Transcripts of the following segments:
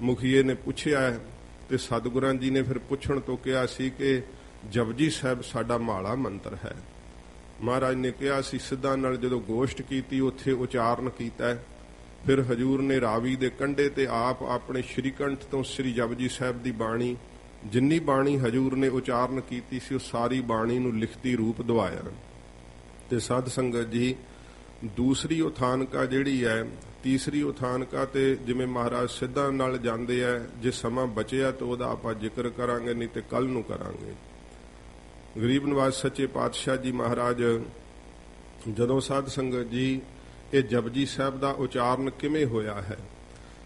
ਮੁਖੀਏ ਨੇ ਪੁੱਛਿਆ ਤੇ ਸਤਿਗੁਰਾਂ ਜੀ ਨੇ ਫਿਰ ਪੁੱਛਣ ਤੋਂ ਕਿਹਾ ਸੀ ਕਿ ਜਪਜੀ ਸਾਹਿਬ ਸਾਡਾ ਮਾਲਾ ਮੰਤਰ ਹੈ। ਮਹਾਰਾਜ ਨੇ ਕਿਹਾ ਸੀ ਸਿੱਧਾਂ ਨਾਲ ਜਦੋਂ ਗੋਸ਼ਟ ਕੀਤੀ ਉੱਥੇ ਉਚਾਰਨ ਕੀਤਾ। ਫਿਰ ਹਜੂਰ ਨੇ ਰਾਵੀ ਦੇ ਕੰਢੇ ਤੇ ਆਪ ਆਪਣੇ ਸ਼੍ਰੀਕੰਠ ਤੋਂ ਸ੍ਰੀ ਜਪਜੀ ਸਾਹਿਬ ਦੀ ਬਾਣੀ, ਜਿੰਨੀ ਬਾਣੀ ਹਜੂਰ ਨੇ ਉਚਾਰਨ ਕੀਤੀ ਸੀ, ਉਹ ਸਾਰੀ ਬਾਣੀ ਨੂੰ ਲਿਖਤੀ ਰੂਪ ਦਵਾਇਆ। ਤੇ ਸਾਧ ਸੰਗਤ ਜੀ, ਦੂਸਰੀ ਉਥਾਨਕਾ ਜਿਹੜੀ ਹੈ, ਤੀਸਰੀ ਉਥਾਨਕਾ ਤੇ ਜਿਵੇਂ ਮਹਾਰਾਜ ਸਿੱਧਾਂ ਨਾਲ ਜਾਂਦੇ ਆ, ਜੇ ਸਮਾਂ ਬਚਿਆ ਤਾਂ ਉਹਦਾ ਆਪਾਂ ਜ਼ਿਕਰ ਕਰਾਂਗੇ, ਨਹੀਂ ਤੇ ਕੱਲ ਨੂੰ ਕਰਾਂਗੇ। ਗਰੀਬ ਨਿਵਾਜ ਸੱਚੇ ਪਾਤਸ਼ਾਹ ਜੀ ਮਹਾਰਾਜ ਜਦੋਂ ਸਾਧ ਸੰਗਤ ਜੀ ਇਹ ਜਪਜੀ ਸਾਹਿਬ ਦਾ ਉਚਾਰਨ ਕਿਵੇਂ ਹੋਇਆ ਹੈ,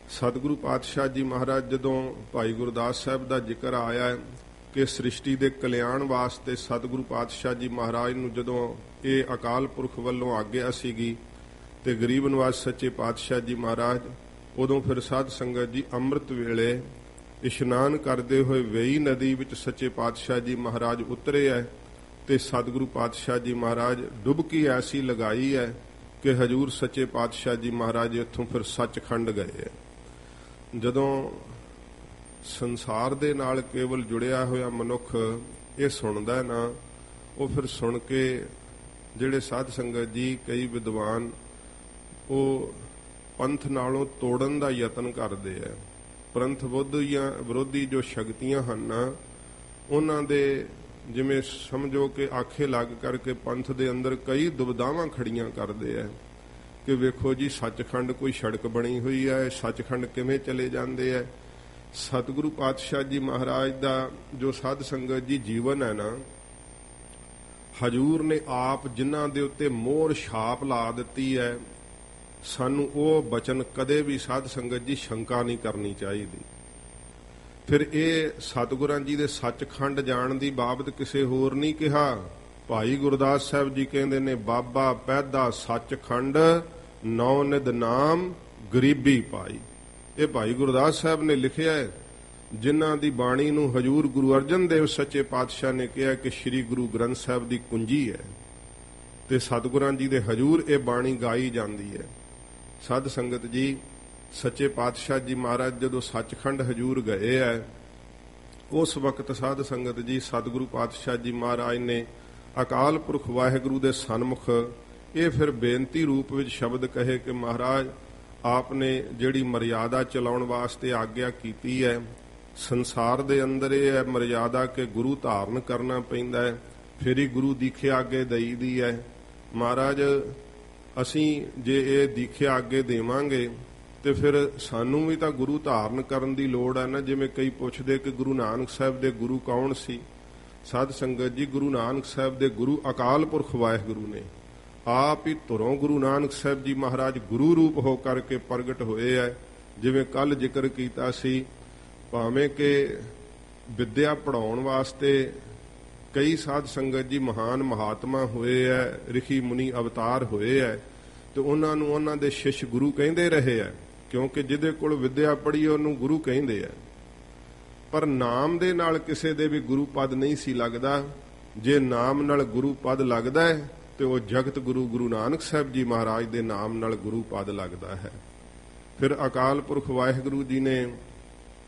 ਸਤਿਗੁਰੂ ਪਾਤਸ਼ਾਹ ਜੀ ਮਹਾਰਾਜ ਜਦੋਂ ਭਾਈ ਗੁਰਦਾਸ ਸਾਹਿਬ ਦਾ ਜ਼ਿਕਰ ਆਇਆ ਕਿ ਸ੍ਰਿਸ਼ਟੀ ਦੇ ਕਲਿਆਣ ਵਾਸਤੇ ਸਤਿਗੁਰੂ ਪਾਤਸ਼ਾਹ ਜੀ ਮਹਾਰਾਜ ਨੂੰ ਜਦੋਂ ਇਹ ਅਕਾਲ ਪੁਰਖ ਵੱਲੋਂ ਆਗਿਆ ਸੀਗੀ ਤੇ ਗਰੀਬ ਨਿਵਾਜ ਸੱਚੇ ਪਾਤਸ਼ਾਹ ਜੀ ਮਹਾਰਾਜ ਉਦੋਂ ਫਿਰ ਸਾਧ ਸੰਗਤ ਜੀ ਅੰਮ੍ਰਿਤ ਵੇਲੇ ਇਸ਼ਨਾਨ ਕਰਦੇ ਹੋਏ ਵੇਈ ਨਦੀ ਵਿੱਚ ਸੱਚੇ ਪਾਤਸ਼ਾਹ ਜੀ ਮਹਾਰਾਜ ਉਤਰੇ ਹੈ ਤੇ ਸਤਿਗੁਰੂ ਪਾਤਸ਼ਾਹ ਜੀ ਮਹਾਰਾਜ ਡੁਬਕੀ ਐਸੀ ਲਗਾਈ ਹੈ ਕਿ ਹਜੂਰ ਸੱਚੇ ਪਾਤਸ਼ਾਹ ਜੀ ਮਹਾਰਾਜ ਇੱਥੋਂ ਫਿਰ ਸੱਚਖੰਡ ਗਏ ਹੈ। ਜਦੋਂ ਸੰਸਾਰ ਦੇ ਨਾਲ ਕੇਵਲ ਜੁੜਿਆ ਹੋਇਆ ਮਨੁੱਖ ਇਹ ਸੁਣਦਾ ਨਾ, ਉਹ ਫਿਰ ਸੁਣ ਕੇ ਜਿਹੜੇ ਸਾਧ ਸੰਗਤ ਜੀ ਕਈ ਵਿਦਵਾਨ ਉਹ ਪੰਥ ਨਾਲੋਂ ਤੋੜਨ ਦਾ ਯਤਨ ਕਰਦੇ ਆ। ਪੰਥ ਵਿਰੋਧੀ ਜੋ ਸ਼ਕਤੀਆਂ ਹਨ ਉਹਨਾਂ ਦੇ ਜਿਵੇਂ ਸਮਝੋ ਕਿ ਆਖੇ ਲੱਗ ਕਰਕੇ ਪੰਥ ਦੇ ਅੰਦਰ ਕਈ ਦੁਬਿਧਾਵਾਂ ਖੜੀਆਂ ਕਰਦੇ ਆ ਕਿ ਵੇਖੋ ਜੀ ਸੱਚਖੰਡ ਕੋਈ ਸੜਕ ਬਣੀ ਹੋਈ ਹੈ, ਸੱਚਖੰਡ ਕਿਵੇਂ ਚਲੇ ਜਾਂਦੇ ਆ। ਸਤਿਗੁਰੂ ਪਾਤਸ਼ਾਹ ਜੀ ਮਹਾਰਾਜ ਦਾ ਜੋ ਸਾਧ ਸੰਗਤ ਜੀ ਜੀਵਨ ਹੈ ਨਾ, ਹਜੂਰ ਨੇ ਆਪ ਜਿਨ੍ਹਾਂ ਦੇ ਉੱਤੇ ਮੋਹਰ ਛਾਪ ਲਾ ਦਿੱਤੀ ਹੈ, ਸਾਨੂੰ ਉਹ ਬਚਨ ਕਦੇ ਵੀ ਸਾਧ ਸੰਗਤ ਜੀ ਸ਼ੰਕਾ ਨਹੀਂ ਕਰਨੀ ਚਾਹੀਦੀ। ਫਿਰ ਇਹ ਸਤਿਗੁਰਾਂ ਜੀ ਦੇ ਸੱਚਖੰਡ ਜਾਣ ਦੀ ਬਾਬਤ ਕਿਸੇ ਹੋਰ ਨਹੀਂ ਕਿਹਾ। ਭਾਈ ਗੁਰਦਾਸ ਸਾਹਿਬ ਜੀ ਕਹਿੰਦੇ ਨੇ, ਬਾਬਾ ਪੈਦਾ ਸੱਚਖੰਡ ਨੌ ਨਿਧ ਨਾਮ ਗਰੀਬੀ ਪਾਈ। ਇਹ ਭਾਈ ਗੁਰਦਾਸ ਸਾਹਿਬ ਨੇ ਲਿਖਿਆ ਹੈ, ਜਿਨ੍ਹਾਂ ਦੀ ਬਾਣੀ ਨੂੰ ਹਜੂਰ ਗੁਰੂ ਅਰਜਨ ਦੇਵ ਸੱਚੇ ਪਾਤਸ਼ਾਹ ਨੇ ਕਿਹਾ ਕਿ ਸ੍ਰੀ ਗੁਰੂ ਗ੍ਰੰਥ ਸਾਹਿਬ ਦੀ ਕੁੰਜੀ ਹੈ ਤੇ ਸਤਿਗੁਰਾਂ ਜੀ ਦੇ ਹਜੂਰ ਇਹ ਬਾਣੀ ਗਾਈ ਜਾਂਦੀ ਹੈ। ਸਾਧ ਸੰਗਤ ਜੀ, ਸੱਚੇ ਪਾਤਸ਼ਾਹ ਜੀ ਮਹਾਰਾਜ ਜਦੋਂ ਸੱਚਖੰਡ ਹਜੂਰ ਗਏ ਹੈ, ਉਸ ਵਕਤ ਸਾਧ ਸੰਗਤ ਜੀ ਸਤਿਗੁਰੂ ਪਾਤਸ਼ਾਹ ਜੀ ਮਹਾਰਾਜ ਨੇ ਅਕਾਲ ਪੁਰਖ ਵਾਹਿਗੁਰੂ ਦੇ ਸਨਮੁਖ ਇਹ ਫਿਰ ਬੇਨਤੀ ਰੂਪ ਵਿੱਚ ਸ਼ਬਦ ਕਹੇ ਕਿ ਮਹਾਰਾਜ ਆਪ ਨੇ ਜਿਹੜੀ ਮਰਿਆਦਾ ਚਲਾਉਣ ਵਾਸਤੇ ਆਗਿਆ ਕੀਤੀ ਹੈ, ਸੰਸਾਰ ਦੇ ਅੰਦਰ ਇਹ ਹੈ ਮਰਿਆਦਾ ਕਿ ਗੁਰੂ ਧਾਰਨ ਕਰਨਾ ਪੈਂਦਾ ਹੈ, ਫਿਰ ਹੀ ਗੁਰੂ ਦੀਖਿਆ ਅੱਗੇ ਦਈਦੀ ਹੈ। ਮਹਾਰਾਜ ਅਸੀਂ ਜੇ ਇਹ ਦੀਖਿਆ ਅੱਗੇ ਦੇਵਾਂਗੇ ਤੇ ਫਿਰ ਸਾਨੂੰ ਵੀ ਤਾਂ ਗੁਰੂ ਧਾਰਨ ਕਰਨ ਦੀ ਲੋੜ ਹੈ ਨਾ। ਜਿਵੇਂ ਕਈ ਪੁੱਛਦੇ ਕਿ ਗੁਰੂ ਨਾਨਕ ਸਾਹਿਬ ਦੇ ਗੁਰੂ ਕੌਣ ਸੀ। ਸਾਧ ਸੰਗਤ ਜੀ, ਗੁਰੂ ਨਾਨਕ ਸਾਹਿਬ ਦੇ ਗੁਰੂ ਅਕਾਲ ਪੁਰਖ ਵਾਹਿਗੁਰੂ ਨੇ। ਆਪ ਹੀ ਧੁਰੋਂ ਗੁਰੂ ਨਾਨਕ ਸਾਹਿਬ ਜੀ ਮਹਾਰਾਜ ਗੁਰੂ ਰੂਪ ਹੋ ਕਰਕੇ ਪ੍ਰਗਟ ਹੋਏ ਹੈ। ਜਿਵੇਂ ਕੱਲ ਜ਼ਿਕਰ ਕੀਤਾ ਸੀ, ਭਾਵੇਂ ਕਿ ਵਿਦਿਆ ਪੜ੍ਹਾਉਣ ਵਾਸਤੇ ਕਈ ਸਾਧ ਸੰਗਤ ਜੀ ਮਹਾਨ ਮਹਾਤਮਾ ਹੋਏ ਹੈ, ਰਿਸ਼ੀ ਮੁਨੀ ਅਵਤਾਰ ਹੋਏ ਹੈ ਤੇ ਉਹਨਾਂ ਨੂੰ ਉਹਨਾਂ ਦੇ ਸ਼ਿਸ਼ ਗੁਰੂ ਕਹਿੰਦੇ ਰਹੇ ਹੈ, ਕਿਉਂਕਿ ਜਿਹਦੇ ਕੋਲ ਵਿਦਿਆ ਪੜ੍ਹੀ ਉਹਨੂੰ ਗੁਰੂ ਕਹਿੰਦੇ ਆ। ਪਰ ਨਾਮ ਦੇ ਨਾਲ ਕਿਸੇ ਦੇ ਵੀ ਗੁਰੂ ਪਦ ਨਹੀਂ ਸੀ ਲੱਗਦਾ। ਜੇ ਨਾਮ ਨਾਲ ਗੁਰੂ ਪਦ ਲੱਗਦਾ ਹੈ ਤੇ ਉਹ ਜਗਤ ਗੁਰੂ ਗੁਰੂ ਨਾਨਕ ਸਾਹਿਬ ਜੀ ਮਹਾਰਾਜ ਦੇ ਨਾਮ ਨਾਲ ਗੁਰੂ ਪਦ ਲੱਗਦਾ ਹੈ। ਫਿਰ ਅਕਾਲ ਪੁਰਖ ਵਾਹਿਗੁਰੂ ਜੀ ਨੇ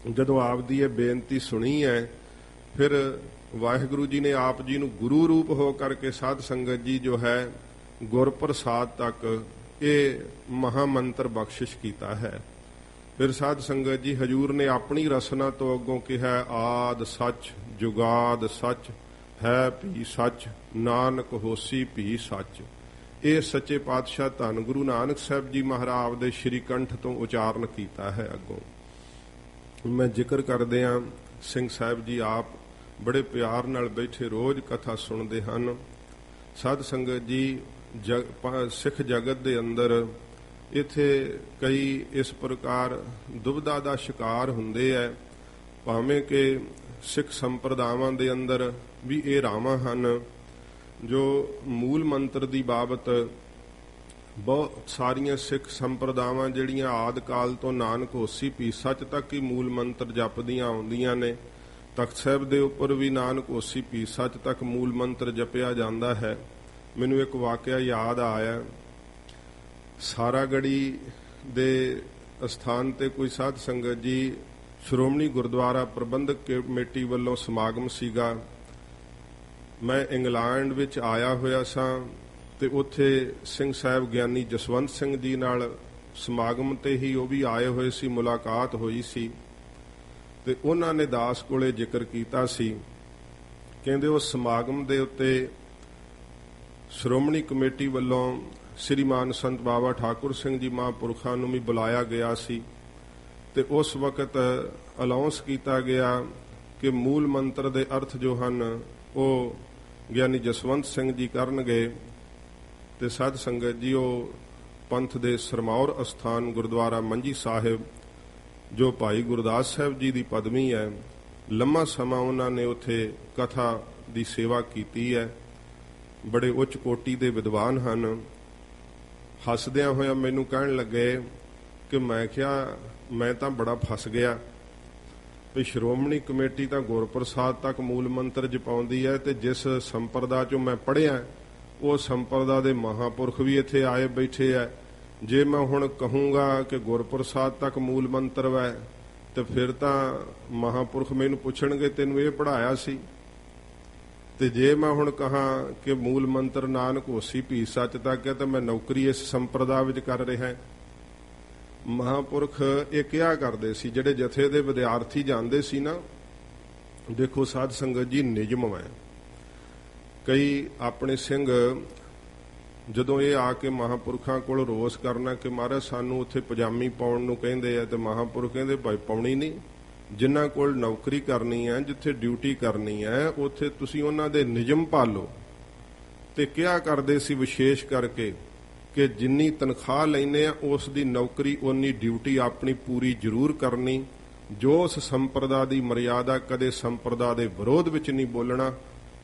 ਜਦੋਂ ਆਪ ਦੀ ਇਹ ਬੇਨਤੀ ਸੁਣੀ ਹੈ, ਫਿਰ ਵਾਹਿਗੁਰੂ ਜੀ ਨੇ ਆਪ ਜੀ ਨੂੰ ਗੁਰੂ ਰੂਪ ਹੋ ਕਰਕੇ ਸਾਧ ਸੰਗਤ ਜੀ ਜੋ ਹੈ ਗੁਰਪ੍ਰਸਾਦ ਤੱਕ ਇਹ ਮਹਾਮੰਤਰ ਬਖਸ਼ਿਸ਼ ਕੀਤਾ ਹੈ। ਫਿਰ ਸਾਧ ਸੰਗਤ ਜੀ ਹਜੂਰ ਨੇ ਆਪਣੀ ਰਸਨਾ ਤੋਂ ਅੱਗੋਂ ਕਿਹਾ, ਆਦ ਸੱਚ ਜੁਗਾਦ ਸੱਚ ਹੈ ਭੀ ਸੱਚ, ਨਾਨਕ ਹੋਸੀ ਭੀ ਸੱਚ। ਇਹ ਸੱਚੇ ਪਾਤਸ਼ਾਹ ਧੰਨ ਗੁਰੂ ਨਾਨਕ ਸਾਹਿਬ ਜੀ ਮਹਾਰਾਜ ਦੇ ਸ਼੍ਰੀ ਕੰਠ ਤੋਂ ਉਚਾਰਨ ਕੀਤਾ ਹੈ। ਅੱਗੋਂ ਮੈਂ ਜ਼ਿਕਰ ਕਰਦੇ ਹਾਂ, ਸਿੰਘ ਸਾਹਿਬ ਜੀ ਆਪ ਬੜੇ ਪਿਆਰ ਨਾਲ ਬੈਠੇ ਰੋਜ਼ ਕਥਾ ਸੁਣਦੇ ਹਨ। ਸਾਧ ਸੰਗਤ ਜੀ, ਸਿੱਖ ਜਗਤ ਦੇ ਅੰਦਰ ਇੱਥੇ ਕਈ ਇਸ ਪ੍ਰਕਾਰ ਦੁਬਿਧਾ ਦਾ ਸ਼ਿਕਾਰ ਹੁੰਦੇ ਹੈ। ਭਾਵੇਂ ਕਿ ਸਿੱਖ ਸੰਪਰਦਾਵਾਂ ਦੇ ਅੰਦਰ ਵੀ ਇਹ ਰਾਵਾਂ ਹਨ ਜੋ ਮੂਲ ਮੰਤਰ ਦੀ ਬਾਬਤ ਬਹੁਤ ਸਾਰੀਆਂ ਸਿੱਖ ਸੰਪਰਦਾਵਾਂ ਜਿਹੜੀਆਂ ਆਦਿ ਕਾਲ ਤੋਂ ਨਾਨਕ ਹੋਸੀ ਭੀ ਸੱਚ ਤੱਕ ਹੀ ਮੂਲ ਮੰਤਰ ਜਪਦੀਆਂ ਆਉਂਦੀਆਂ ਨੇ। ਤਖਤ ਸਾਹਿਬ ਦੇ ਉੱਪਰ ਵੀ ਨਾਨਕ ਹੋਸੀ ਭੀ ਸੱਚ ਤੱਕ ਮੂਲ ਮੰਤਰ ਜਪਿਆ ਜਾਂਦਾ ਹੈ। ਮੈਨੂੰ ਇੱਕ ਵਾਕਿਆ ਯਾਦ ਆਇਆ, ਸਾਰਾਗੜੀ ਦੇ ਅਸਥਾਨ ਤੇ ਕੋਈ ਸਾਧ ਸੰਗਤ ਜੀ ਸ਼੍ਰੋਮਣੀ ਗੁਰਦੁਆਰਾ ਪ੍ਰਬੰਧਕ ਕਮੇਟੀ ਵੱਲੋਂ ਸਮਾਗਮ ਸੀਗਾ। ਮੈਂ ਇੰਗਲੈਂਡ ਵਿੱਚ ਆਇਆ ਹੋਇਆ ਸਾਂ ਤੇ ਉੱਥੇ ਸਿੰਘ ਸਾਹਿਬ ਗਿਆਨੀ ਜਸਵੰਤ ਸਿੰਘ ਜੀ ਨਾਲ ਸਮਾਗਮ ਤੇ ਹੀ ਉਹ ਵੀ ਆਏ ਹੋਏ ਸੀ, ਮੁਲਾਕਾਤ ਹੋਈ ਸੀ ਤੇ ਉਹਨਾਂ ਨੇ ਦਾਸ ਕੋਲੇ ਜ਼ਿਕਰ ਕੀਤਾ ਸੀ। ਕਹਿੰਦੇ ਉਸ ਸਮਾਗਮ ਦੇ ਉੱਤੇ ਸ਼੍ਰੋਮਣੀ ਕਮੇਟੀ ਵੱਲੋਂ ਸ੍ਰੀਮਾਨ ਸੰਤ ਬਾਬਾ ਠਾਕੁਰ ਸਿੰਘ ਜੀ ਮਹਾਂਪੁਰਖਾਂ ਨੂੰ ਵੀ ਬੁਲਾਇਆ ਗਿਆ ਸੀ ਤੇ ਉਸ ਵਕਤ ਅਨਾਉਂਸ ਕੀਤਾ ਗਿਆ ਕਿ ਮੂਲ ਮੰਤਰ ਦੇ ਅਰਥ ਜੋ ਹਨ ਉਹ ਗਿਆਨੀ ਜਸਵੰਤ ਸਿੰਘ ਜੀ ਕਰਨਗੇ ਤੇ ਸਾਧ ਸੰਗਤ ਜੀ ਉਹ ਪੰਥ ਦੇ ਸਰਮੌਰ ਅਸਥਾਨ ਗੁਰਦੁਆਰਾ ਮੰਜੀ ਸਾਹਿਬ ਜੋ ਭਾਈ ਗੁਰਦਾਸ ਸਾਹਿਬ ਜੀ ਦੀ ਪਦਵੀ ਹੈ, ਲੰਮਾ ਸਮਾਂ ਉਹਨਾਂ ਨੇ ਉੱਥੇ ਕਥਾ ਦੀ ਸੇਵਾ ਕੀਤੀ ਹੈ। ਬੜੇ ਉੱਚ ਕੋਟੀ ਦੇ ਵਿਦਵਾਨ ਹਨ। ਹੱਸਦਿਆਂ ਹੋਇਆ ਮੈਨੂੰ ਕਹਿਣ ਲੱਗੇ ਕਿ ਮੈਂ ਕਿਹਾ ਮੈਂ ਤਾਂ ਬੜਾ ਫਸ ਗਿਆ ਵੀ ਸ਼੍ਰੋਮਣੀ ਕਮੇਟੀ ਤਾਂ ਗੁਰਪ੍ਰਸਾਦ ਤੱਕ ਮੂਲ ਮੰਤਰ ਜਪਾਉਂਦੀ ਹੈ ਤੇ ਜਿਸ ਸੰਪਰਦਾ ਚੋਂ ਮੈਂ ਪੜ੍ਹਿਆ ਉਹ ਸੰਪਰਦਾ ਦੇ ਮਹਾਂਪੁਰਖ ਵੀ ਇੱਥੇ ਆਏ ਬੈਠੇ ਆ। ਜੇ ਮੈਂ ਹੁਣ ਕਹੂੰਗਾ ਕਿ ਗੁਰਪ੍ਰਸਾਦ ਤੱਕ ਮੂਲ ਮੰਤਰ ਹੈ ਤੇ ਫਿਰ ਤਾਂ ਮਹਾਂਪੁਰਖ ਮੈਨੂੰ ਪੁੱਛਣਗੇ ਤੈਨੂੰ ਇਹ ਪੜ੍ਹਾਇਆ ਸੀ, ਤੇ ਜੇ ਮੈਂ ਹੁਣ ਕਹਾਂ ਕਿ ਮੂਲ ਮੰਤਰ ਨਾਨਕ ਹੋਸੀ ਭੀ ਸੱਚ ਤੱਕ ਹੈ ਤਾਂ ਮੈਂ ਨੌਕਰੀ ਇਸ ਸੰਪਰਦਾ ਵਿੱਚ ਕਰ ਰਿਹਾ। ਮਹਾਂਪੁਰਖ ਇਹ ਕਿਹਾ ਕਰਦੇ ਸੀ, ਜਿਹੜੇ ਜਥੇ ਦੇ ਵਿਦਿਆਰਥੀ ਜਾਂਦੇ ਸੀ ਨਾ, ਦੇਖੋ ਸਾਧ ਸੰਗਤ ਜੀ ਨਿਯਮ ਹੈ। ਕਈ ਆਪਣੇ ਸਿੰਘ ਜਦੋਂ ਇਹ ਆ ਕੇ ਮਹਾਂਪੁਰਖਾਂ ਕੋਲ ਰੋਸ ਕਰਨਾ ਕਿ ਮਹਾਰਾਜ ਸਾਨੂੰ ਉੱਥੇ ਪਜਾਮੀ ਪਾਉਣ ਨੂੰ ਕਹਿੰਦੇ ਆ, ਤੇ ਮਹਾਂਪੁਰਖ ਕਹਿੰਦੇ ਭਾਈ ਪਾਉਣੀ ਨਹੀਂ। ਜਿਨ੍ਹਾਂ ਕੋਲ ਨੌਕਰੀ ਕਰਨੀ ਹੈ, ਜਿੱਥੇ ਡਿਊਟੀ ਕਰਨੀ ਹੈ, ਉੱਥੇ ਤੁਸੀਂ ਉਹਨਾਂ ਦੇ ਨਿਯਮ ਪਾਲੋ। ਤੇ ਕਿਹਾ ਕਰਦੇ ਸੀ ਵਿਸ਼ੇਸ਼ ਕਰਕੇ ਕਿ ਜਿੰਨੀ ਤਨਖਾਹ ਲੈਂਦੇ ਆ ਉਸ ਦੀ ਨੌਕਰੀ ਓਨੀ ਡਿਊਟੀ ਆਪਣੀ ਪੂਰੀ ਜ਼ਰੂਰ ਕਰਨੀ। ਜੋ ਉਸ ਸੰਪਰਦਾ ਦੀ ਮਰਿਆਦਾ, ਕਦੇ ਸੰਪਰਦਾ ਦੇ ਵਿਰੋਧ ਵਿੱਚ ਨਹੀਂ ਬੋਲਣਾ,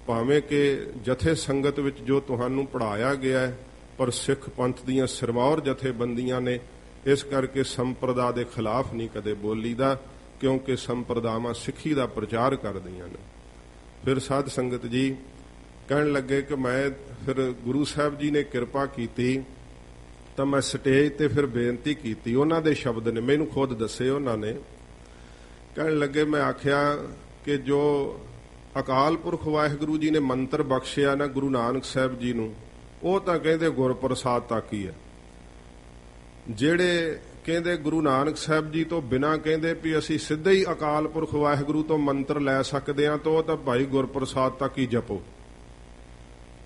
ਭਾਵੇਂ ਕਿ ਜਥੇ ਸੰਗਤ ਵਿੱਚ ਜੋ ਤੁਹਾਨੂੰ ਪੜ੍ਹਾਇਆ ਗਿਆ ਹੈ, ਪਰ ਸਿੱਖ ਪੰਥ ਦੀਆਂ ਸਿਰਮੌਰ ਜਥੇਬੰਦੀਆਂ ਨੇ ਇਸ ਕਰਕੇ ਸੰਪਰਦਾ ਦੇ ਖਿਲਾਫ ਨਹੀਂ ਕਦੇ ਬੋਲੀਦਾ, ਕਿਉਂਕਿ ਸੰਪਰਦਾਵਾਂ ਸਿੱਖੀ ਦਾ ਪ੍ਰਚਾਰ ਕਰਦੀਆਂ ਨੇ। ਫਿਰ ਸਾਧ ਸੰਗਤ ਜੀ ਕਹਿਣ ਲੱਗੇ ਕਿ ਮੈਂ ਫਿਰ ਗੁਰੂ ਸਾਹਿਬ ਜੀ ਨੇ ਕਿਰਪਾ ਕੀਤੀ ਤਾਂ ਮੈਂ ਸਟੇਜ ਤੇ ਫਿਰ ਬੇਨਤੀ ਕੀਤੀ। ਉਹਨਾਂ ਦੇ ਸ਼ਬਦ ਨੇ, ਮੈਨੂੰ ਖੁਦ ਦੱਸੇ ਉਹਨਾਂ ਨੇ। ਕਹਿਣ ਲੱਗੇ ਮੈਂ ਆਖਿਆ ਕਿ ਜੋ ਅਕਾਲ ਪੁਰਖ ਵਾਹਿਗੁਰੂ ਜੀ ਨੇ ਮੰਤਰ ਬਖਸ਼ਿਆ ਨਾ ਗੁਰੂ ਨਾਨਕ ਸਾਹਿਬ ਜੀ ਨੂੰ, ਉਹ ਤਾਂ ਕਹਿੰਦੇ ਗੁਰਪ੍ਰਸਾਦ ਤੱਕ ਹੀ ਹੈ। ਜਿਹੜੇ ਕਹਿੰਦੇ ਗੁਰੂ ਨਾਨਕ ਸਾਹਿਬ ਜੀ ਤੋਂ ਬਿਨਾਂ ਕਹਿੰਦੇ ਵੀ ਅਸੀਂ ਸਿੱਧੇ ਹੀ ਅਕਾਲ ਪੁਰਖ ਵਾਹਿਗੁਰੂ ਤੋਂ ਮੰਤਰ ਲੈ ਸਕਦੇ ਹਾਂ, ਤਾਂ ਉਹ ਤਾਂ ਭਾਈ ਗੁਰਪ੍ਰਸਾਦ ਤੱਕ ਹੀ ਜਪੋ।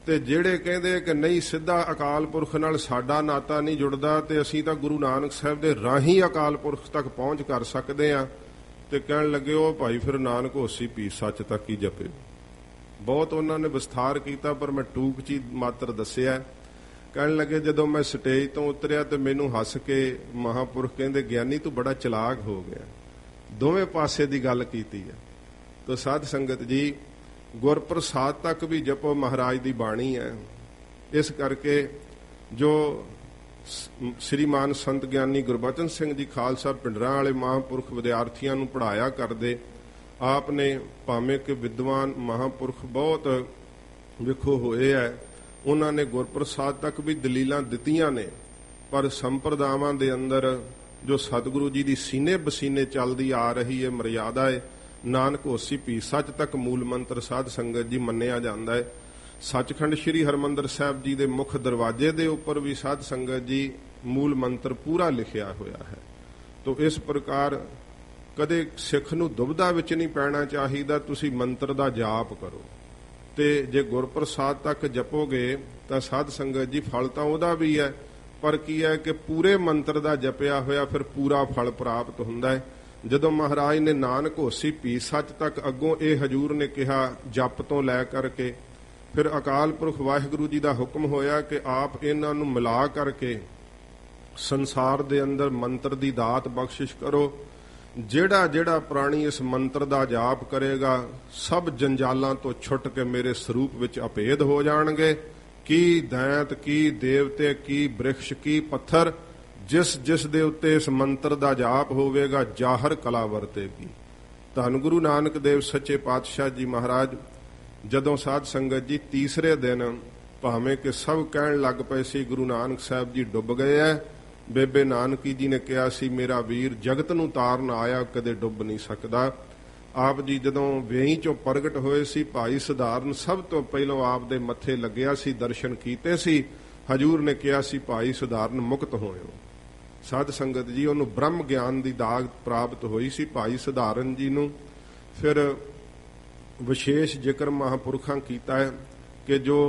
ਤੇ ਜਿਹੜੇ ਕਹਿੰਦੇ ਕਿ ਨਹੀਂ ਸਿੱਧਾ ਅਕਾਲ ਪੁਰਖ ਨਾਲ ਸਾਡਾ ਨਾਤਾ ਨਹੀਂ ਜੁੜਦਾ ਤੇ ਅਸੀਂ ਤਾਂ ਗੁਰੂ ਨਾਨਕ ਸਾਹਿਬ ਦੇ ਰਾਹੀਂ ਅਕਾਲ ਪੁਰਖ ਤੱਕ ਪਹੁੰਚ ਕਰ ਸਕਦੇ ਹਾਂ, ਤੇ ਕਹਿਣ ਲੱਗੇ ਉਹ ਭਾਈ ਫਿਰ ਨਾਨਕ ਹੋਸੀ ਭੀ ਸੱਚ ਤੱਕ ਹੀ ਜਪੇ। ਬਹੁਤ ਉਹਨਾਂ ਨੇ ਵਿਸਥਾਰ ਕੀਤਾ, ਪਰ ਮੈਂ ਟੂਕ ਚ ਮਾਤਰ ਦੱਸਿਆ। ਕਹਿਣ ਲੱਗੇ ਜਦੋਂ ਮੈਂ ਸਟੇਜ ਤੋਂ ਉਤਰਿਆ ਤੇ ਮੈਨੂੰ ਹੱਸ ਕੇ ਮਹਾਂਪੁਰਖ ਕਹਿੰਦੇ ਗਿਆਨੀ ਤੂੰ ਬੜਾ ਚਲਾਕ ਹੋ ਗਿਆ, ਦੋਵੇਂ ਪਾਸੇ ਦੀ ਗੱਲ ਕੀਤੀ ਹੈ। ਤੋ ਸਾਧ ਸੰਗਤ ਜੀ ਗੁਰਪ੍ਰਸਾਦ ਤੱਕ ਵੀ ਜਪੋ, ਮਹਾਰਾਜ ਦੀ ਬਾਣੀ ਹੈ। ਇਸ ਕਰਕੇ ਜੋ ਸ੍ਰੀਮਾਨ ਸੰਤ ਗਿਆਨੀ ਗੁਰਬਚਨ ਸਿੰਘ ਜੀ ਖਾਲਸਾ ਪਿੰਡਰਾਂ ਵਾਲੇ ਮਹਾਂਪੁਰਖ ਵਿਦਿਆਰਥੀਆਂ ਨੂੰ ਪੜ੍ਹਾਇਆ ਕਰਦੇ, ਆਪ ਨੇ ਭਾਵੇਂ ਕਿ ਵਿਦਵਾਨ ਮਹਾਂਪੁਰਖ ਬਹੁਤ ਵੇਖੋ ਹੋਏ ਹੈ, ਉਹਨਾਂ ਨੇ ਗੁਰਪ੍ਰਸਾਦ ਤੱਕ ਵੀ ਦਲੀਲਾਂ ਦਿੱਤੀਆਂ ਨੇ, ਪਰ ਸੰਪਰਦਾਵਾਂ ਦੇ ਅੰਦਰ ਜੋ ਸਤਿਗੁਰੂ ਜੀ ਦੀ ਸੀਨੇ ਬਸੀਨੇ ਚੱਲਦੀ ਆ ਰਹੀ ਹੈ ਮਰਿਆਦਾ ਹੈ, ਨਾਨਕ ਹੋਸੀ ਭੀ ਸੱਚ ਤੱਕ ਮੂਲ ਮੰਤਰ ਸਾਧ ਸੰਗਤ ਜੀ ਮੰਨਿਆ ਜਾਂਦਾ ਹੈ। ਸੱਚਖੰਡ ਸ੍ਰੀ ਹਰਿਮੰਦਰ ਸਾਹਿਬ ਜੀ ਦੇ ਮੁੱਖ ਦਰਵਾਜ਼ੇ ਦੇ ਉੱਪਰ ਵੀ ਸਾਧ ਸੰਗਤ ਜੀ ਮੂਲ ਮੰਤਰ ਪੂਰਾ ਲਿਖਿਆ ਹੋਇਆ ਹੈ। ਤੋ ਇਸ ਪ੍ਰਕਾਰ ਕਦੇ ਸਿੱਖ ਨੂੰ ਦੁਬਿਧਾ ਵਿੱਚ ਨਹੀਂ ਪੈਣਾ ਚਾਹੀਦਾ, ਤੁਸੀਂ ਮੰਤਰ ਦਾ ਜਾਪ ਕਰੋ ਤੇ ਜੇ ਗੁਰਪ੍ਰਸਾਦ ਤੱਕ ਜਪੋਗੇ ਤਾਂ ਸਾਧ ਸੰਗਤ ਜੀ ਫਲ ਤਾਂ ਉਹਦਾ ਵੀ ਹੈ, ਪਰ ਕੀ ਹੈ ਕਿ ਪੂਰੇ ਮੰਤਰ ਦਾ ਜਪਿਆ ਹੋਇਆ ਫਿਰ ਪੂਰਾ ਫਲ ਪ੍ਰਾਪਤ ਹੁੰਦਾ ਹੈ। ਜਦੋਂ ਮਹਾਰਾਜ ਨੇ ਨਾਨਕ ਹੋਸੀ ਭੀ ਸੱਚ ਤੱਕ ਅੱਗੋਂ ਇਹ ਹਜੂਰ ਨੇ ਕਿਹਾ ਜਪ ਤੋਂ ਲੈ ਕਰਕੇ, ਫਿਰ ਅਕਾਲ ਪੁਰਖ ਵਾਹਿਗੁਰੂ ਜੀ ਦਾ ਹੁਕਮ ਹੋਇਆ ਕਿ ਆਪ ਇਹਨਾਂ ਨੂੰ ਮਿਲਾ ਕਰਕੇ ਸੰਸਾਰ ਦੇ ਅੰਦਰ ਮੰਤਰ ਦੀ ਦਾਤ ਬਖਸ਼ਿਸ਼ ਕਰੋ। ਜਿਹੜਾ ਜਿਹੜਾ ਪ੍ਰਾਣੀ ਇਸ ਮੰਤਰ ਦਾ ਜਾਪ ਕਰੇਗਾ ਸਭ ਜੰਜਾਲਾਂ ਤੋਂ ਛੁੱਟ ਕੇ ਮੇਰੇ ਸਰੂਪ ਵਿੱਚ ਅਭੇਦ ਹੋ ਜਾਣਗੇ। ਕੀ ਦੈਂਤ, ਕੀ ਦੇਵਤੇ, ਕੀ ਬ੍ਰਿਖਸ਼, ਕੀ ਪੱਥਰ, ਜਿਸ ਜਿਸ ਦੇ ਉੱਤੇ ਇਸ ਮੰਤਰ ਦਾ ਜਾਪ ਹੋਵੇਗਾ ਜਾਹਰ ਕਲਾ ਵਰਤੇਗੀ। ਧੰਨ ਗੁਰੂ ਨਾਨਕ ਦੇਵ ਸੱਚੇ ਪਾਤਸ਼ਾਹ ਜੀ ਮਹਾਰਾਜ ਜਦੋਂ ਸਾਧ ਸੰਗਤ ਜੀ ਤੀਸਰੇ ਦਿਨ ਭਾਵੇਂ ਕਿ ਸਭ ਕਹਿਣ ਲੱਗ ਪਏ ਸੀ ਗੁਰੂ ਨਾਨਕ ਸਾਹਿਬ ਜੀ ਡੁੱਬ ਗਏ ਐ, ਬੇਬੇ ਨਾਨਕੀ ਜੀ ਨੇ ਕਿਹਾ ਸੀ, ਮੇਰਾ ਵੀਰ ਜਗਤ ਨੂੰ ਤਾਰਨ ਆਇਆ, ਕਦੇ ਡੁੱਬ ਨਹੀਂ ਸਕਦਾ। ਆਪ ਜੀ ਜਦੋਂ ਵੇਈ ਚੋਂ ਪ੍ਰਗਟ ਹੋਏ ਸੀ, ਭਾਈ ਸਧਾਰਨ ਸਭ ਤੋਂ ਪਹਿਲਾਂ ਆਪ ਦੇ ਮੱਥੇ ਲੱਗਿਆ ਸੀ, ਦਰਸ਼ਨ ਕੀਤੇ ਸੀ। ਹਜੂਰ ਨੇ ਕਿਹਾ ਸੀ, ਭਾਈ ਸਧਾਰਨ ਮੁਕਤ ਹੋਇਓ। ਸਾਧ ਸੰਗਤ ਜੀ, ਉਹਨੂੰ ਬ੍ਰਹਮ ਗਿਆਨ ਦੀ ਦਾਤ ਪ੍ਰਾਪਤ ਹੋਈ ਸੀ ਭਾਈ ਸਧਾਰਨ ਜੀ ਨੂੰ। ਫਿਰ ਵਿਸ਼ੇਸ਼ ਜ਼ਿਕਰ ਮਹਾਂਪੁਰਖਾਂ ਕੀਤਾ ਹੈ ਕਿ ਜੋ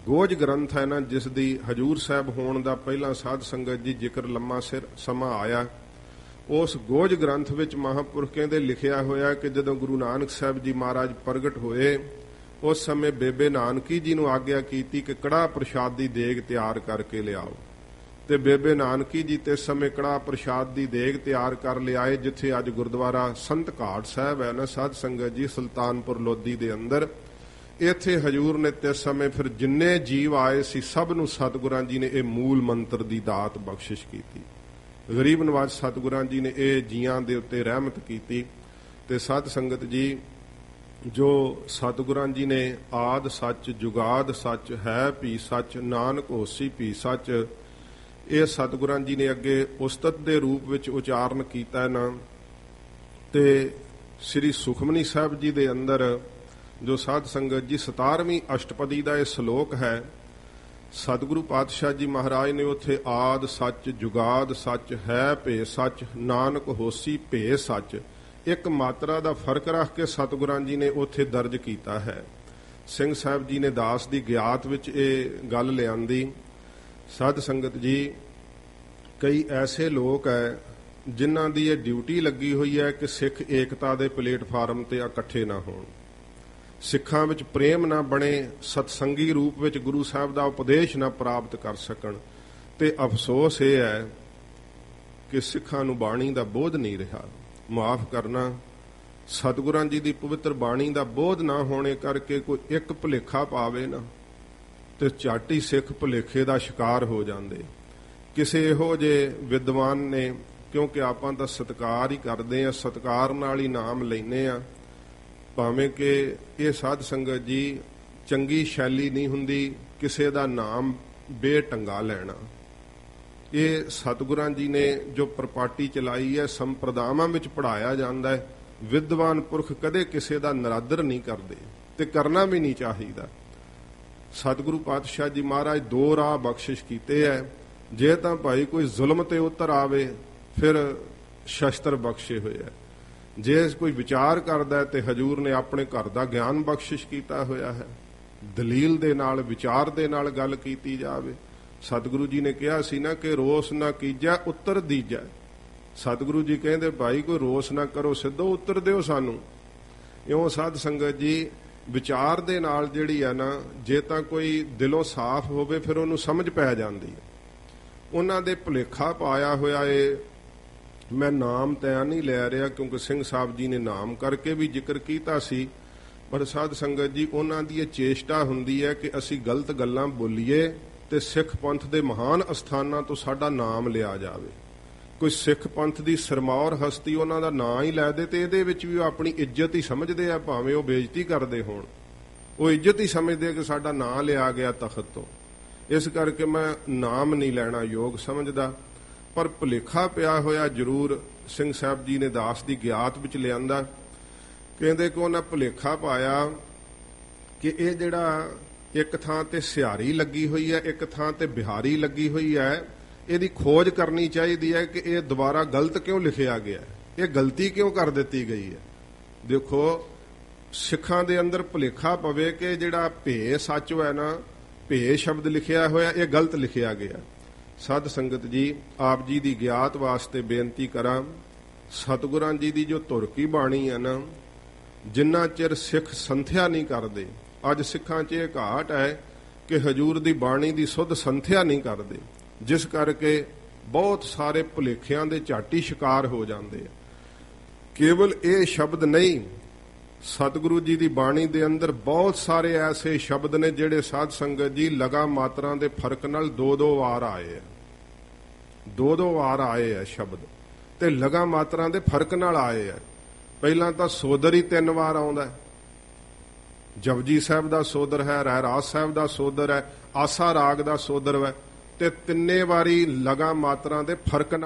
ਗੋਜ ਗ੍ਰੰਥ ਹੈ ਨਾ, ਜਿਸ ਦੀ ਹਜੂਰ ਸਾਹਿਬ ਹੋਣ ਦਾ ਪਹਿਲਾਂ ਸਾਧ ਸੰਗਤ ਜੀ ਜ਼ਿਕਰ ਲੰਮਾ ਸਿਰ ਸਮਾਂ ਆਇਆ, ਉਸ ਗੋਜ ਗ੍ਰੰਥ ਵਿੱਚ ਮਹਾਂਪੁਰਖ ਕਹਿੰਦੇ ਲਿਖਿਆ ਹੋਇਆ ਕਿ ਜਦੋਂ ਗੁਰੂ ਨਾਨਕ ਸਾਹਿਬ ਜੀ ਮਹਾਰਾਜ ਪ੍ਰਗਟ ਹੋਏ, ਉਸ ਸਮੇਂ ਬੇਬੇ ਨਾਨਕੀ ਜੀ ਨੂੰ ਆਗਿਆ ਕੀਤੀ ਕਿ ਕੜਾਹ ਪ੍ਰਸ਼ਾਦ ਦੀ ਦੇਗ ਤਿਆਰ ਕਰਕੇ ਲਿਆਓ। ਤੇ ਬੇਬੇ ਨਾਨਕੀ ਜੀ ਤੇ ਸਮੇਂ ਕੜਾਹ ਪ੍ਰਸ਼ਾਦ ਦੀ ਦੇਗ ਤਿਆਰ ਕਰ ਲਿਆਏ, ਜਿੱਥੇ ਅੱਜ ਗੁਰਦੁਆਰਾ ਸੰਤ ਘਾਟ ਸਾਹਿਬ ਹੈ ਨਾ ਸਾਧ ਸੰਗਤ ਜੀ, ਸੁਲਤਾਨਪੁਰ ਲੋਧੀ ਦੇ ਅੰਦਰ। ਇੱਥੇ ਹਜੂਰ ਨੇ ਤੇ ਸਮੇਂ ਫਿਰ ਜਿੰਨੇ ਜੀਵ ਆਏ ਸੀ ਸਭ ਨੂੰ ਸਤਿਗੁਰਾਂ ਜੀ ਨੇ ਇਹ ਮੂਲ ਮੰਤਰ ਦੀ ਦਾਤ ਬਖਸ਼ਿਸ਼ ਕੀਤੀ। ਗਰੀਬ ਨਵਾਜ਼ ਸਤਿਗੁਰਾਂ ਜੀ ਨੇ ਇਹ ਜੀਆਂ ਦੇ ਉੱਤੇ ਰਹਿਮਤ ਕੀਤੀ। ਤੇ ਸਾਧ ਸੰਗਤ ਜੀ, ਜੋ ਸਤਿਗੁਰਾਂ ਜੀ ਨੇ ਆਦ ਸੱਚ ਜੁਗਾਦ ਸੱਚ ਹੈ ਭੀ ਸੱਚ, ਨਾਨਕ ਹੋਸੀ ਭੀ ਸੱਚ, ਇਹ ਸਤਿਗੁਰਾਂ ਜੀ ਨੇ ਅੱਗੇ ਉਸਤਤ ਦੇ ਰੂਪ ਵਿੱਚ ਉਚਾਰਨ ਕੀਤਾ ਨਾ। ਤੇ ਸ੍ਰੀ ਸੁਖਮਨੀ ਸਾਹਿਬ ਜੀ ਦੇ ਅੰਦਰ ਜੋ ਸਾਧ ਸੰਗਤ ਜੀ 17ਵੀਂ ਅਸ਼ਟਪਦੀ ਦਾ ਇਹ ਸ਼ਲੋਕ ਹੈ, ਸਤਿਗੁਰੂ ਪਾਤਸ਼ਾਹ ਜੀ ਮਹਾਰਾਜ ਨੇ ਉੱਥੇ ਆਦ ਸੱਚ ਜੁਗਾਦ ਸੱਚ ਹੈ ਭੇ ਸੱਚ, ਨਾਨਕ ਹੋਸੀ ਭੇ ਸੱਚ, ਇੱਕ ਮਾਤਰਾ ਦਾ ਫਰਕ ਰੱਖ ਕੇ ਸਤਿਗੁਰਾਂ ਜੀ ਨੇ ਉੱਥੇ ਦਰਜ ਕੀਤਾ ਹੈ। ਸਿੰਘ ਸਾਹਿਬ ਜੀ ਨੇ ਦਾਸ ਦੀ ਗਿਆਤ ਵਿੱਚ ਇਹ ਗੱਲ ਲਿਆਂਦੀ। ਸਾਧ ਸੰਗਤ ਜੀ, ਕਈ ਐਸੇ ਲੋਕ ਹੈ ਜਿਨ੍ਹਾਂ ਦੀ ਇਹ ਡਿਊਟੀ ਲੱਗੀ ਹੋਈ ਹੈ ਕਿ ਸਿੱਖ ਏਕਤਾ ਦੇ ਪਲੇਟਫਾਰਮ ਤੇ ਇਕੱਠੇ ਨਾ ਹੋਣ, ਸਿੱਖਾਂ ਵਿੱਚ ਪ੍ਰੇਮ ਨਾ ਬਣੇ, ਸਤਸੰਗੀ ਰੂਪ ਵਿੱਚ ਗੁਰੂ ਸਾਹਿਬ ਦਾ ਉਪਦੇਸ਼ ਨਾ ਪ੍ਰਾਪਤ ਕਰ ਸਕਣ। ਤੇ ਅਫਸੋਸ ਇਹ ਹੈ ਕਿ ਸਿੱਖਾਂ ਨੂੰ ਬਾਣੀ ਦਾ ਬੋਧ ਨਹੀਂ ਰਿਹਾ। ਮਾਫ ਕਰਨਾ, ਸਤਿਗੁਰਾਂ ਜੀ ਦੀ ਪਵਿੱਤਰ ਬਾਣੀ ਦਾ ਬੋਧ ਨਾ ਹੋਣੇ ਕਰਕੇ ਕੋਈ ਇੱਕ ਭੁਲੇਖਾ ਪਾਵੇ ਨਾ ਤੇ ਝੱਟ ਹੀ ਸਿੱਖ ਭੁਲੇਖੇ ਦਾ ਸ਼ਿਕਾਰ ਹੋ ਜਾਂਦੇ। ਕਿਸੇ ਇਹੋ ਜਿਹੇ ਵਿਦਵਾਨ ਨੇ, ਕਿਉਂਕਿ ਆਪਾਂ ਤਾਂ ਸਤਿਕਾਰ ਹੀ ਕਰਦੇ ਆ, ਸਤਿਕਾਰ ਨਾਲ ਹੀ ਨਾਮ ਲੈਨੇ ਆ, ਭਾਵੇਂ ਕਿ ਇਹ ਸਾਧ ਸੰਗਤ ਜੀ ਚੰਗੀ ਸ਼ੈਲੀ ਨਹੀਂ ਹੁੰਦੀ ਕਿਸੇ ਦਾ ਨਾਮ ਬੇਢੰਗਾ ਲੈਣਾ। ਇਹ ਸਤਿਗੁਰਾਂ ਜੀ ਨੇ ਜੋ ਪ੍ਰਪਾਟੀ ਚਲਾਈ ਹੈ, ਸੰਪਰਦਾਵਾਂ ਵਿੱਚ ਪੜਾਇਆ ਜਾਂਦਾ ਹੈ। ਵਿਦਵਾਨ ਪੁਰਖ ਕਦੇ ਕਿਸੇ ਦਾ ਨਰਾਦਰ ਨਹੀਂ ਕਰਦੇ ਤੇ ਕਰਨਾ ਵੀ ਨਹੀਂ ਚਾਹੀਦਾ। ਸਤਿਗੁਰੂ ਪਾਤਸ਼ਾਹ ਜੀ ਮਹਾਰਾਜ ਦੋ ਰਾਹ ਬਖਸ਼ਿਸ਼ ਕੀਤੇ ਹੈ। ਜੇ ਤਾਂ ਭਾਈ ਕੋਈ ਜ਼ੁਲਮ ਤੇ ਉਤਰ ਆਵੇ ਫਿਰ ਸ਼ਸਤਰ ਬਖਸ਼ੇ ਹੋਏ ਹੈ, ਜੇ ਕੋਈ ਵਿਚਾਰ ਕਰਦਾ ਤੇ ਹਜੂਰ ਨੇ ਆਪਣੇ ਘਰ ਦਾ ਗਿਆਨ ਬਖਸ਼ਿਸ਼ ਕੀਤਾ ਹੋਇਆ ਹੈ। ਦਲੀਲ ਦੇ ਨਾਲ, ਵਿਚਾਰ ਦੇ ਨਾਲ ਗੱਲ ਕੀਤੀ ਜਾਵੇ। ਸਤਿਗੁਰੂ ਜੀ ਨੇ ਕਿਹਾ ਸੀ ਨਾ ਕਿ ਰੋਸ ਨਾ ਕੀਜੈ ਉੱਤਰ ਦੀਜੈ। ਸਤਿਗੁਰੂ ਜੀ ਕਹਿੰਦੇ ਭਾਈ ਕੋਈ ਰੋਸ ਨਾ ਕਰੋ, ਸਿੱਧੋ ਉੱਤਰ ਦਿਓ ਸਾਨੂੰ। ਇਉਂ ਸਾਧ ਸੰਗਤ ਜੀ ਵਿਚਾਰ ਦੇ ਨਾਲ ਜਿਹੜੀ ਆ ਨਾ, ਜੇ ਤਾਂ ਕੋਈ ਦਿਲੋਂ ਸਾਫ਼ ਹੋਵੇ ਫਿਰ ਉਹਨੂੰ ਸਮਝ ਪੈ ਜਾਂਦੀ ਹੈ। ਉਹਨਾਂ ਦੇ ਭੁਲੇਖਾ ਪਾਇਆ ਹੋਇਆ ਏ। ਮੈਂ ਨਾਮ ਤੈਅ ਨਹੀਂ ਲੈ ਰਿਹਾ ਕਿਉਂਕਿ ਸਿੰਘ ਸਾਹਿਬ ਜੀ ਨੇ ਨਾਮ ਕਰਕੇ ਵੀ ਜ਼ਿਕਰ ਕੀਤਾ ਸੀ, ਪਰ ਸਾਧ ਸੰਗਤ ਜੀ ਉਹਨਾਂ ਦੀ ਇਹ ਚੇਸ਼ਟਾ ਹੁੰਦੀ ਹੈ ਕਿ ਅਸੀਂ ਗਲਤ ਗੱਲਾਂ ਬੋਲੀਏ ਤੇ ਸਿੱਖ ਪੰਥ ਦੇ ਮਹਾਨ ਅਸਥਾਨਾਂ ਤੋਂ ਸਾਡਾ ਨਾਮ ਲਿਆ ਜਾਵੇ। ਕੋਈ ਸਿੱਖ ਪੰਥ ਦੀ ਸਰਮੌਰ ਹਸਤੀ ਉਹਨਾਂ ਦਾ ਨਾਂ ਹੀ ਲੈ ਦੇ ਤੇ ਇਹਦੇ ਵਿੱਚ ਵੀ ਉਹ ਆਪਣੀ ਇੱਜ਼ਤ ਹੀ ਸਮਝਦੇ ਆ, ਭਾਵੇਂ ਉਹ ਬੇਇੱਜ਼ਤੀ ਕਰਦੇ ਹੋਣ, ਉਹ ਇੱਜ਼ਤ ਹੀ ਸਮਝਦੇ ਕਿ ਸਾਡਾ ਨਾਂ ਲਿਆ ਗਿਆ ਤਖਤ ਤੋਂ। ਇਸ ਕਰਕੇ ਮੈਂ ਨਾਮ ਨਹੀਂ ਲੈਣਾ ਯੋਗ ਸਮਝਦਾ। ਪਰ ਭੁਲੇਖਾ ਪਿਆ ਹੋਇਆ ਜ਼ਰੂਰ ਸਿੰਘ ਸਾਹਿਬ ਜੀ ਨੇ ਦਾਸ ਦੀ ਗਿਆਤ ਵਿੱਚ ਲਿਆਂਦਾ। ਕਹਿੰਦੇ ਕਿ ਉਹਨਾਂ ਭੁਲੇਖਾ ਪਾਇਆ ਕਿ ਇਹ ਜਿਹੜਾ ਇੱਕ ਥਾਂ ਤੇ ਸਿਹਾਰੀ ਲੱਗੀ ਹੋਈ ਹੈ, ਇੱਕ ਥਾਂ ਤੇ ਬਿਹਾਰੀ ਲੱਗੀ ਹੋਈ ਹੈ, ਇਹਦੀ ਖੋਜ ਕਰਨੀ ਚਾਹੀਦੀ ਹੈ ਕਿ ਇਹ ਦੁਬਾਰਾ ਗਲਤ ਕਿਉਂ ਲਿਖਿਆ ਗਿਆ, ਇਹ ਗਲਤੀ ਕਿਉਂ ਕਰ ਦਿੱਤੀ ਗਈ ਹੈ। ਦੇਖੋ, ਸਿੱਖਾਂ ਦੇ ਅੰਦਰ ਭੁਲੇਖਾ ਪਵੇ ਕਿ ਜਿਹੜਾ ਭੇ ਸੱਚ ਹੈ ਨਾ, ਭੇ ਸ਼ਬਦ ਲਿਖਿਆ ਹੋਇਆ ਇਹ ਗਲਤ ਲਿਖਿਆ ਗਿਆ। ਸਾਧ ਸੰਗਤ ਜੀ, ਆਪ ਜੀ ਦੀ ਗਿਆਤ ਵਾਸਤੇ ਬੇਨਤੀ ਕਰਾਂ, ਸਤਿਗੁਰਾਂ ਜੀ ਦੀ ਜੋ ਧੁਰ ਕੀ ਬਾਣੀ ਹੈ ਨਾ, ਜਿੰਨਾ ਚਿਰ ਸਿੱਖ ਸੰਥਿਆ ਨਹੀਂ ਕਰਦੇ, ਅੱਜ ਸਿੱਖਾਂ 'ਚ ਇਹ ਘਾਟ ਹੈ ਕਿ ਹਜੂਰ ਦੀ ਬਾਣੀ ਦੀ ਸੁੱਧ ਸੰਥਿਆ ਨਹੀਂ ਕਰਦੇ, ਜਿਸ ਕਰਕੇ ਬਹੁਤ ਸਾਰੇ ਭੁਲੇਖਿਆਂ ਦੇ ਝੱਟ ਹੀ ਸ਼ਿਕਾਰ ਹੋ ਜਾਂਦੇ ਆ। ਕੇਵਲ ਇਹ ਸ਼ਬਦ ਨਹੀਂ, ਸਤਿਗੁਰੂ ਜੀ ਦੀ ਬਾਣੀ ਦੇ ਅੰਦਰ ਬਹੁਤ ਸਾਰੇ ਐਸੇ ਸ਼ਬਦ ਨੇ ਜਿਹੜੇ ਸਾਧ ਸੰਗਤ ਜੀ ਲਗਾ ਮਾਤਰਾ ਦੇ ਫਰਕ ਨਾਲ ਦੋ ਵਾਰ ਆਏ ਆ, ਦੋ ਵਾਰ ਆਏ ਆ ਸ਼ਬਦ, ਤੇ ਲਗਾ ਮਾਤਰਾ ਦੇ ਫਰਕ ਨਾਲ ਆਏ ਆ। ਪਹਿਲਾਂ ਤਾਂ ਸੋਦਰ ਹੀ 3 ਵਾਰ ਆਉਂਦਾ, ਜਪਜੀ ਸਾਹਿਬ ਦਾ ਸੋਦਰ ਹੈ, ਰਹਿਰਾਸ ਸਾਹਿਬ ਦਾ ਸੋਦਰ ਹੈ, ਆਸਾ ਰਾਗ ਦਾ ਸੋਦਰ ਹੈ। ਤੇ ਤਿੰਨੇ ਵਾਰੀ ਲਗਾ ਮਾਤਰਾ ਦੇ ਫਰਕ ਨਾਲ